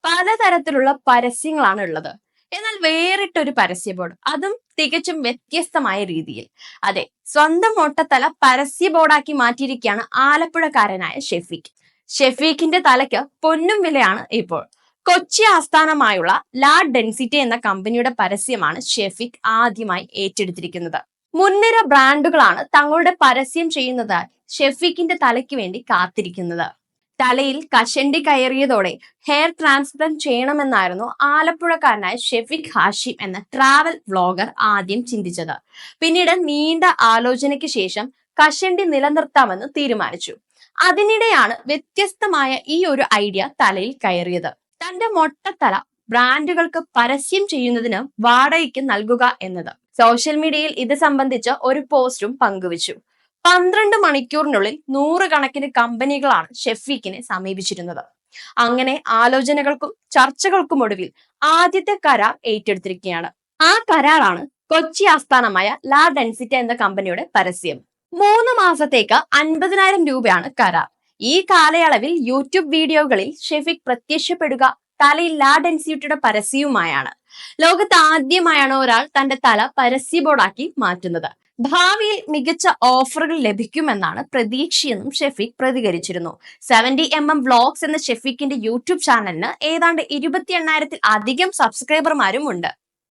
പലതരത്തിലുള്ള പരസ്യങ്ങളാണ് ഉള്ളത്. എന്നാൽ വേറിട്ടൊരു പരസ്യ ബോർഡ്, അതും തികച്ചും വ്യത്യസ്തമായ രീതിയിൽ. അതെ, സ്വന്തം മൊട്ടത്തല പരസ്യ ബോർഡാക്കി മാറ്റിയിരിക്കുകയാണ് ആലപ്പുഴക്കാരനായ ഷെഫീഖ്. ഷെഫീഖിന്റെ തലയ്ക്ക് പൊന്നും വിലയാണ് ഇപ്പോൾ. കൊച്ചി ആസ്ഥാനമായുള്ള ലാ ഡെൻസിറ്റി എന്ന കമ്പനിയുടെ പരസ്യമാണ് ഷെഫീഖ് ആദ്യമായി ഏറ്റെടുത്തിരിക്കുന്നത്. മുൻനിര ബ്രാൻഡുകളാണ് തങ്ങളുടെ പരസ്യം ചെയ്യുന്നതായി ഷെഫീഖിന്റെ തലയ്ക്ക് വേണ്ടി കാത്തിരിക്കുന്നത്. തലയിൽ കഷണ്ടി കയറിയതോടെ ഹെയർ ട്രാൻസ്പ്ലാന്റ് ചെയ്യണമെന്നായിരുന്നു ആലപ്പുഴക്കാരനായ ഷെഫീഖ് ഹാഷിം എന്ന ട്രാവൽ വ്ളോഗർ ആദ്യം ചിന്തിച്ചത്. പിന്നീട് നീണ്ട ആലോചനയ്ക്ക് ശേഷം കഷണ്ടി നിലനിർത്താമെന്ന് തീരുമാനിച്ചു. അതിനിടെയാണ് വ്യത്യസ്തമായ ഈ ഒരു ഐഡിയ തലയിൽ കയറിയത്. തന്റെ മൊട്ടത്തല ബ്രാൻഡുകൾക്ക് പരസ്യം ചെയ്യുന്നതിന് വാടകയ്ക്ക് നൽകുക എന്നത്. സോഷ്യൽ മീഡിയയിൽ ഇത് സംബന്ധിച്ച് ഒരു പോസ്റ്റും പങ്കുവച്ചു. 12 മണിക്കൂറിനുള്ളിൽ 100 കണക്കിന് കമ്പനികളാണ് ഷെഫീഖിനെ സമീപിച്ചിരുന്നത്. അങ്ങനെ ആലോചനകൾക്കും ചർച്ചകൾക്കും ഒടുവിൽ ആദ്യത്തെ കരാർ ഏറ്റെടുത്തിരിക്കുകയാണ്. ആ കരാറാണ് കൊച്ചി ആസ്ഥാനമായ ലാ ഡെൻസിറ്റി എന്ന കമ്പനിയുടെ പരസ്യം. 3 മാസത്തേക്ക് 50,000 രൂപയാണ് കരാർ. ഈ കാലയളവിൽ യൂട്യൂബ് വീഡിയോകളിൽ ഷെഫീഖ് പ്രത്യക്ഷപ്പെടുക തലയിൽ ലാ ഡെൻസിറ്റിയുടെ പരസ്യവുമായാണ്. ലോകത്ത് ആദ്യമായാണ് ഒരാൾ തന്റെ തല പരസ്യ ബോർഡാക്കി മാറ്റുന്നത്. ഭാവിയിൽ മികച്ച ഓഫറുകൾ ലഭിക്കുമെന്നാണ് പ്രതീക്ഷയെന്നും ഷെഫീഖ് പ്രതികരിച്ചിരുന്നു. 70mm വ്ളോഗ്സ് എന്ന ഷെഫീഖിന്റെ യൂട്യൂബ് ചാനലിന് ഏതാണ്ട് 28,000-ൽ അധികം സബ്സ്ക്രൈബർമാരും ഉണ്ട്.